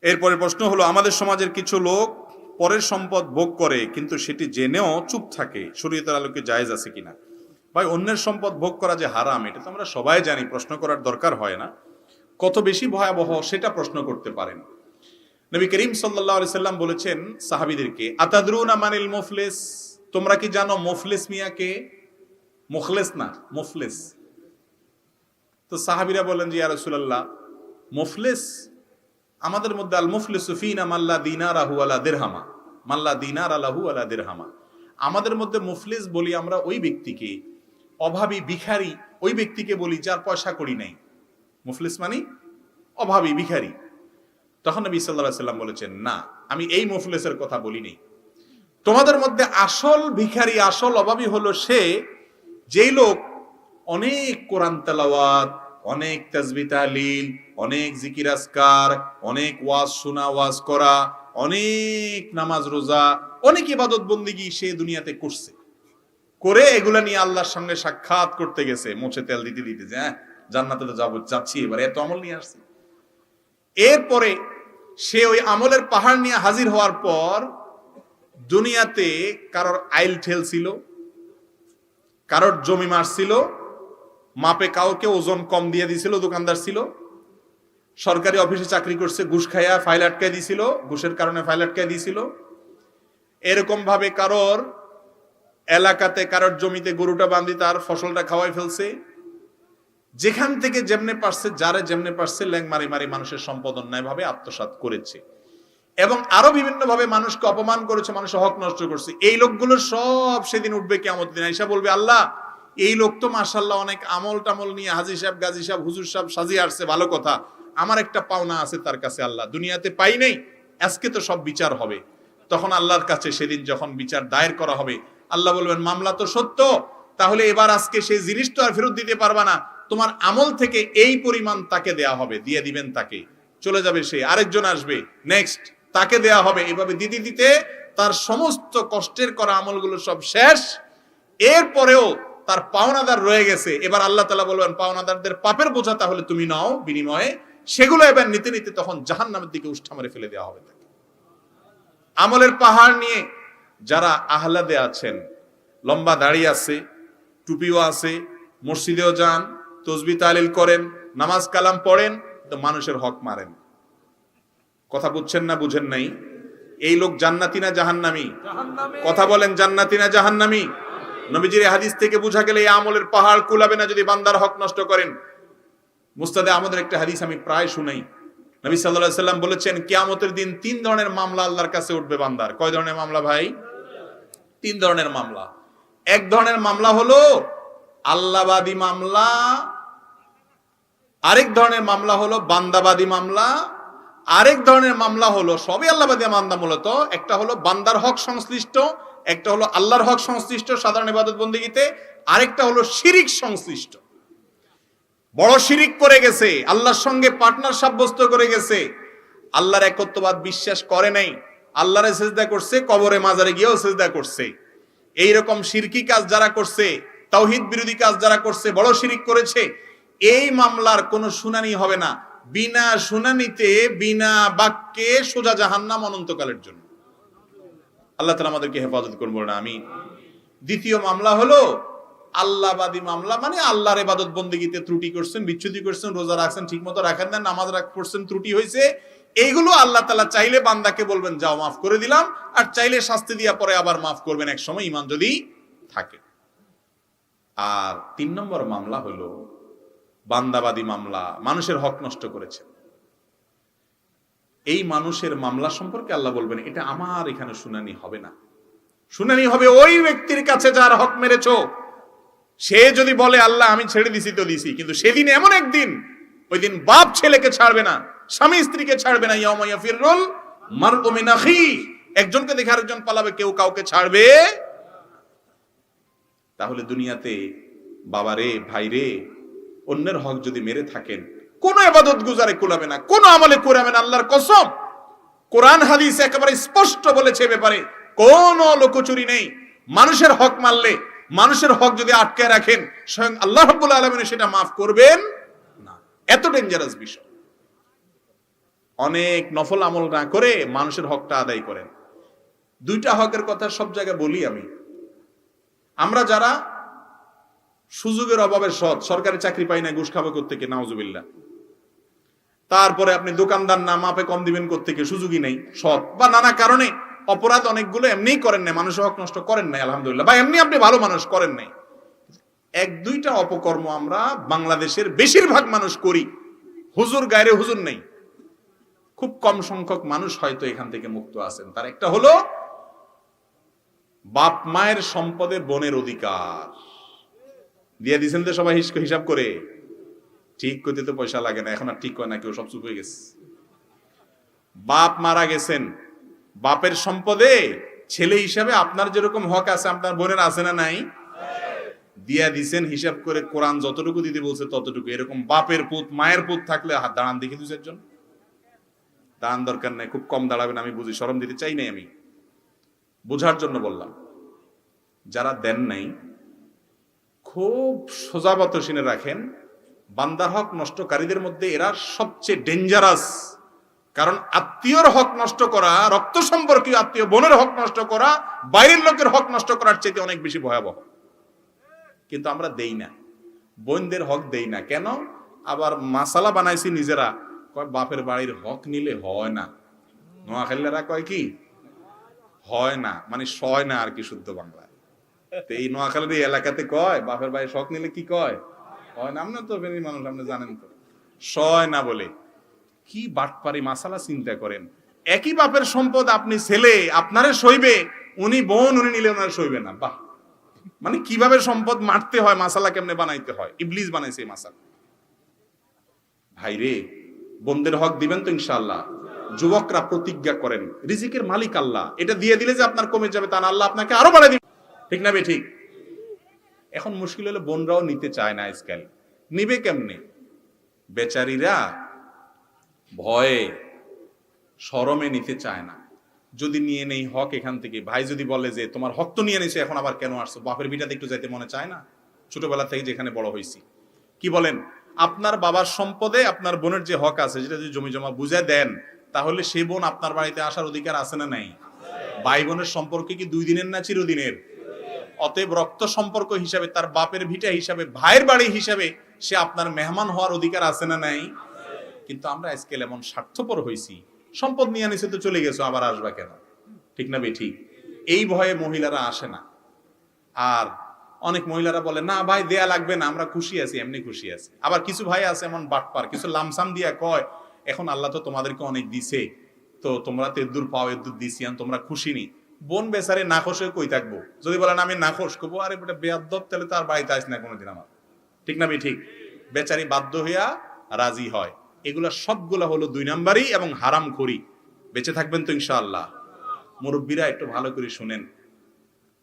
এরপরে প্রশ্ন হলো, আমাদের সমাজের কিছু লোক পরের সম্পদ ভোগ করে কিন্তু সেটি জেনেও চুপ থাকে, শরীয়তের আলোকে জায়েজ আছে কিনা? ভাই, অন্যের সম্পদ ভোগ করা যে হারাম এটা তো আমরা সবাই জানি, প্রশ্ন করার দরকার হয় না। কত বেশি ভয়াবহ সেটা প্রশ্ন করতে পারেন। নবী করিম সাল্লাল্লাহু আলাইহি সাল্লাম বলেছেন সাহাবীদেরকে, আতাদরুনা মানিল মুফলিস, তোমরা কি জানো মুফলিস মিয়াকে? মুখলেস না, মুফলিস। তো সাহাবীরা বলেন যে ইয়া রাসূলুল্লাহ, মুফলিস আমাদের মধ্যে আল মুফলিসু ফিনা মাল্লা দিনারাহু ওয়ালা দিরহামা, মাল্লা দিনার আলাহু ওয়ালা দিরহামা। আমাদের মধ্যে মুফলিস বলি আমরা ওই ব্যক্তিকে, অভাবী ভিখারি ওই ব্যক্তিকে বলি যার পয়সা কড়ি নাই। মুফলিস মানে অভাবী ভিখারি। তখন নবী সাল্লাল্লাহু আলাইহি সাল্লাম বলেছেন, না, আমি এই মুফলিসের কথা বলিনি। তোমাদের মধ্যে আসল ভিখারি, আসল অভাবী হলো সে, যেই লোক অনেক কোরআন তেলাওয়াত, অনেক তাসবিহ তাহলিল, অনেক জিকির আজকার, অনেক ওয়াজ শোনা, ওয়াজ করা, অনেক নামাজ রোজা, অনেক ইবাদত বন্দেগী সে দুনিয়াতে করছে, করে এগুলা নিয়ে আল্লাহর সঙ্গে সাক্ষাৎ করতে গেছে, মুছে তেল দিতে দিতে, যে জান্নাতে তো যাচ্ছি, এবার এত আমল নিয়ে আসছি। এরপরে সে ওই আমলের পাহাড় নিয়ে হাজির হওয়ার পর দুনিয়াতে কারোর আইল ঠেলছিল, কারোর জমি মারছিল, মাপে কাউকে ওজন কম দিয়ে দিছিল, দোকানদার ছিল, সরকারি অফিসে চাকরি করছে, ঘুষ খাইয়া ফাইল আটকায় দিছিল, ঘুষের কারণে ফাইল আটকায় দিছিল। এরকম ভাবে কারোর এলাকাতে, কারোর জমিতে গরুটা বাঁধি তার ফসলটা খাওয়াই ফেলছে। যেখান থেকে যেমনে পারছে, যারে যেমনে পারছে ল্যাং মারি মারি মানুষের সম্পদ অন্যায় ভাবে আত্মসাৎ করেছে, এবং আরো বিভিন্ন ভাবে মানুষকে অপমান করেছে, মানুষের হক নষ্ট করছে। এই লোকগুলো সব সেদিন উঠবে কিয়ামতের দিন, আইসা বলবে, আল্লাহ, এই লোক তো মাশাআল্লাহ অনেক আমল টামল নিয়ে হাজী সাহেব, গাজী সাহেব, হুজুর সাহেব সাজিয়ে আসছে, ভালো কথা, আমার একটা পাওনা আছে তার কাছে, আল্লাহ দুনিয়াতে পাই নাই, আজকে তো সব বিচার হবে। তখন আল্লাহর কাছে সেদিন যখন বিচার দায়ের করা হবে, আল্লাহ বলবেন, মামলা তো সত্য, তাহলে এবার আজকে সেই জিনিস তো আর ফেরত দিতে পারবা না, তোমার আমল থেকে এই পরিমাণ তাকে দেয়া হবে, দিয়ে দিবেন তাকে, চলে যাবে সে, আরেকজন আসবে, নেক্সট তাকে দেয়া হবে, এভাবে দিতে দিতে তার সমস্ত কষ্টের করা আমলগুলো সব শেষ। এরপরেও তার পাওনাদার রয়ে গেছে, এবার আল্লাহ তাআলা বলবেন, পাওনাদারদের পাপের বোঝা তাহলে তুমি নাও বিনিময়ে, সেগুলো এবার নিতে নিতে তখন জাহান্নামের দিকে উষ্ঠা মেরে ফেলে দেওয়া হবে তাকে। আমলের পাহাড় নিয়ে যারা আহলাদে আছেন, লম্বা দাড়ি আছে, টুপিও আছে, মসজিদেও যান, তসবিহ তাহলিল করেন, নামাজ কালাম পড়েন, তো মানুষের হক মারেন। কথা বুঝছেন না বুঝেন নাই? এই লোক জান্নাতি না জাহান্নামী? কথা বলেন, জান্নাতি না জাহান্নামী? নবীজির হাদিস থেকে বোঝা গেলে এই আমলের পাহাড় কুলাবে না যদি বান্দার হক নষ্ট করেন। মুস্তাদে আমাদের একটা হাদিস আমি প্রায় শুনাই, নবী সাল্লাল্লাহু আলাইহি সাল্লাম বলেছেন, কিয়ামতের দিন 3 ধরনের মামলা আল্লাহর কাছে উঠবে বান্দার। কয় ধরনের মামলা ভাই? 3 ধরনের মামলা। এক ধরনের মামলা হলো আল্লাহবাদী মামলা, আরেক ধরনের মামলা হলো বান্দাবাদী মামলা, আরেক ধরনের মামলা হলো সবই আল্লাহবাদী মামলা মূলত, একটা হলো বান্দার হক সংশ্লিষ্ট, একটা হলো আল্লাহর হক সংশ্লিষ্ট সাধারণ ইবাদত বন্দেগীতে, আরেকটা হলো শিরিক সংশ্লিষ্ট। বড় শিরিক করে গেছে, আল্লাহর সঙ্গে পার্টনার সাব্যস্ত করে গেছে, আল্লাহর একত্ববাদ বিশ্বাস করে নাই, আল্লাহরে সিজদা করছে, কবরে মাজারে গিয়েও সিজদা করছে। এইরকম শিরকি কাজ যারা করছে, তাওহীদ বিরোধী কাজ যারা করছে, বড় শিরিক করেছে, এই মামলার কোনো শুনানি হবে না, বিনা শুনানিতে, বিনা বাক্যে সোজা জাহান্নাম অনন্তকালের জন্য। আল্লাহ তাআলা আমাদেরকে হেফাজত করুন, বলেন আমিন। দ্বিতীয় মামলা হলো আল্লাহবাদী মামলা, মানে আল্লাহর ইবাদত বন্দেগীতে ত্রুটি করছেন, বিচ্যুতি করছেন, রোজা রাখছেন ঠিকমতো রাখেন না, নামাজ পড়ছেন ত্রুটি হয়েছে, এইগুলো আল্লাহ তাআলা চাইলে বান্দাকে বলবেন যাও মাফ করে দিলাম, আর চাইলে শাস্তি দিয়া পরে আবার মাফ করবেন এক সময়, ঈমান যদি থাকে। আর 3 নম্বর মামলা হলো বান্দাবাদী মামলা, মানুষের হক নষ্ট করেছে। এই মানুষের মামলা সম্পর্কে আল্লাহ বলবেন, এটা আমার এখানে শুনানি হবে না, শুনানি হবে ওই ব্যক্তির কাছে যার হক মেরেছো। সে যদি বলে আল্লাহ আমি ছেড়ে দিছি তো দিছি, কিন্তু সেদিন এমন একদিন, ওই দিন বাপ ছেলেকে ছাড়বে না, স্বামী স্ত্রীকে ছাড়বে না, ইয়াউমা ইয়াফিরুল মারউ মিন আখি, একজনকে দেখে আরেকজন পালাবে, কেউ কাউকে ছাড়বে। তাহলে দুনিয়াতে বাবারে, ভাইরে, অন্যের হক যদি মেরে থাকেন, কোন ইবাদত গুজারে কুলাবে না, কোন আমলে কুলাবে না, আল্লাহর কসম। কোরআন হাদিস একেবারে স্পষ্ট বলেছে ব্যাপারে, কোন লুকোচুরি নেই। মানুষের হক মারলে, মানুষের হক যদি আটকে রাখেন, স্বয়ং আল্লাহ রাব্বুল আলামিন সেটা মাফ করবেন না। এত ডেঞ্জারাস বিষয়। অনেক নফল আমল না করে মানুষের হকটা আদায় করেন। দুইটা হকের কথা সব জায়গায় বলি আমি। আমরা যারা সুযোগের অভাবে সৎ, সরকারি চাকরি পাই না, ঘুষ খাবো কোত্থেকে, নাউজুবিল্লাহ। তারপরে আপনি দোকানদার না, মাপে কম দিবেন কোত্থেকে, সুযোগই নেই, সৎ বা নানা কারণে অপরাধ অনেকগুলো এমনিই করেন নাই, মানুষের হক নষ্ট করেন নাই আলহামদুলিল্লাহ, বা এমনি আপনি ভালো মানুষ করেন নাই। এক দুইটা অপকর্ম আমরা বাংলাদেশের বেশিরভাগ মানুষ করি, হুজুর গায়রে হুজুর নেই, খুব কম সংখ্যক মানুষ হয়তো এখান থেকে মুক্ত আছেন। তার একটা হলো বাপ মায়ের সম্পদে বোনের অধিকার দিয়ে দিচ্ছেন তো সবাই হিসাব করে। ঠিক করতে তো পয়সা লাগে না, এখন আর ঠিক হয় না, কেউ সব চুপ হয়ে গেছে। বাপ মারা গেছেন, বাপের সম্পদে ছেলে হিসাবে আপনার যেরকম হক আছে আপনার বোনের আছে না নাই, দিয়া দিছেন হিসাব করে। কোরআন যতটুকু দিতে বলছে ততটুকু। এরকম বাপের পুত মায়ের পুত থাকলে হাত দাঁড়ান দেখি দু চারজন। দাঁড়ান দরকার নাই, খুব কম দাঁড়াবেন, আমি বুঝি, শরম দিতে চাই নাই, আমি বোঝার জন্য বললাম। যারা দেন নাই খুব সোজাবত শুনে রাখেন, বান্দার হক নষ্টকারীদের মধ্যে এরা সবচেয়ে ডেঞ্জারাস। কারণ আত্মীয়র হক নষ্ট করা, রক্ত সম্পর্কীয় আত্মীয় বোনের হক নষ্ট করা, বাইরের লোকের হক নষ্ট করার চেয়ে অনেক বেশি ভয়াবহ। কিন্তু আমরা দেই না, বোনদের হক দেই না। কেন? আবার মাসালা বানাইছি নিজেরা, কয় বাপের বাড়ির হক নিলে হয় না। নোয়াখালীরা কয় কি হয় না, মানে সয় না আর কি, শুদ্ধ বাংলায়। তো এই নোয়াখালীর এই এলাকাতে কয় বাপের বাড়ির হক নিলে কি কয়, হয় না। আপনি তো ফেনী মানুষ, আপনি জানেন তো, সয় না বলে। কি বাটপারি মাসালা চিন্তা করেন। একই বাপের সম্পদ, আপনি ছেলে আপনারে সইবে, উনি বোন উনি নিলে ওনার সইবে না। বাহ, মানে কিভাবে সম্পদ মারতে হয়, মাসালা কেমনে বানাইতে হয়, ইবলিস বানাইছে এই মাসালা। ভাইরে, বোনদের হক দিবেন তো ইনশাআল্লাহ। যুবকরা প্রতিজ্ঞা করেন, রিজিকের মালিক আল্লাহ, এটা দিয়ে দিলে যে আপনার কমে যাবে তা না, আল্লাহ আপনাকে আরো বাড়ায় দিবে। ঠিক না বে ঠিক? এখন মুশকিল হলো বোনরাও নিতে চায় না আজকাল। নিবে কেমনে? বেচারীরা ভয়ে শরমে নিতে চায় না। যদি নিয়ে নেই হক এখান থেকে, ভাই যদি বলে যে তোমার হক তো নিয়ে নিছে, এখন আবার কেন আসছো, বাপের বিটাতে একটু যাইতে মনে চায় না? ছোটবেলা থেকে যেখানে বড় হয়েছি, কি বলেন, আপনার বাবার সম্পদে আপনার বোনের যে হক আছে, যেটা যদি জমি জমা বুঝে দেন, তাহলে সে বোন আপনার বাড়িতে আসার অধিকার আছে না নাই? ভাই বোনের সম্পর্কে কি 2 দিনের না চিরদিনের? অতএব রক্ত সম্পর্ক হিসাবে, তার বাপের ভিটা হিসাবে, ভাইয়ের বাড়ি হিসাবে সে আপনার মেহমান হওয়ার অধিকার আছে না নাই? কিন্তু আমরা আজকাল এমন স্বার্থপর হয়েছি, সম্পদ নিয়ে আনিছে তো চলে গেছো, আবার আসবা কেন? ঠিক না বে ঠিক? এই ভয়ে মহিলারা আসে না। আর অনেক মহিলারা বলে না ভাই দেয়া লাগবে না, আমরা খুশি আছি, এমনি খুশি আছি। আবার কিছু ভাই আছে এমন বাটপার, কিছু লামসাম দিয়া কয় এখন আল্লাহ তো তোমাদেরকে অনেক দিছে, তো তোমরা তো এদুর পাও, এদুর দিছি, তোমরা খুশি নি। বোন বেচারে নাখোশ হয়ে কই থাকবো? যদি বলেন আমি নাখোশ, কবো আরে বেটা বেয়াদব, তাহলে তো আর বাড়িতে আস না কোনোদিন আমার। ঠিক না বে ঠিক? বেচারি বাধ্য হইয়া রাজি হয়। এগুলা সবগুলা হলো 2 নাম্বারই এবং হারাম খড়ি। বেঁচে থাকবেন তো ইনশাআল্লাহ। মুরব্বীরা একটু ভালো করে শুনেন,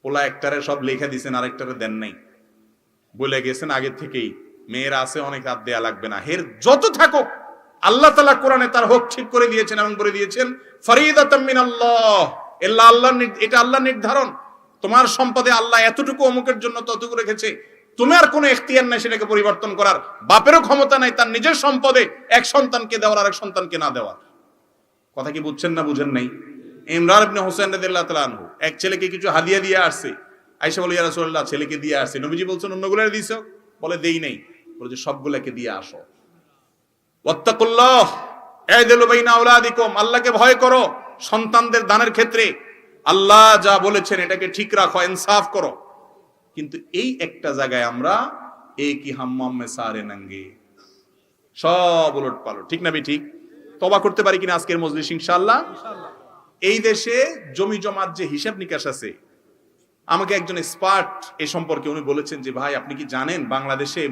পোলা একটারে সব লেখা দিছেন, আরেকটারে দেন নাই, বলে গেছেন আগে থেকেই মেয়েরা আছে অনেক, রাত দেয়া লাগবে না। হের যত থাকুক, আল্লাহ তাআলা কোরআনে তার হক ঠিক করে দিয়েছেন এবং বলে দিয়েছেন ফরিদাতাম মিনাল্লাহ, এটা আল্লাহর নির্ধারণ। তোমার সম্পদে আল্লাহ এতটুকু অমুকের জন্য ততটুকু রেখেছে, তোমার কোনো এখতিয়ার নাই সেটাকে পরিবর্তন করার, বাপেরও ক্ষমতা নাই তার নিজের সম্পদে এক সন্তানকে দেওয়ার আর এক সন্তানকে না দেওয়ার। কথা কি বুঝছেন না বুঝেন নাই? ইমরান ইবনে হুসাইন রাদিয়াল্লাহু তাআলা আনহু এক ছেলেকে কিছু হাদিয়া দিয়ে আসছে। আয়েশা বলে ইয়া রাসূলুল্লাহ, ছেলেকে দিয়ে আসছে। নবীজি বলছেন অন্যগুলোরে দিছো? বলে দেই নাই। বলে যে সবগুলোকে দিয়ে আসো। ওয়াত্তাকুল্লাহ আ'দিলু বাইনা আওলাদিকুম, আল্লাহকে ভয় করো সন্তানদের দানের ক্ষেত্রে। আল্লাহ যা বলেছেন এটাকে ঠিক রাখো, ইনসাফ করো। কিন্তু এই একটা জায়গায় আমরা একই হাম্মাম মে সারে নঙ্গে, সব উলট পালট। ঠিক না বে ঠিক? তওবা করতে পারি কিনা আজকের মজলিস ইনশাআল্লাহ? এই দেশে জমি জমার যে হিসাব নিকাশ আছে, আমাকে একজন এক্সপার্ট এ সম্পর্কে উনি বলেছেন যে ভাই আপনি কি জানেন বাংলাদেশে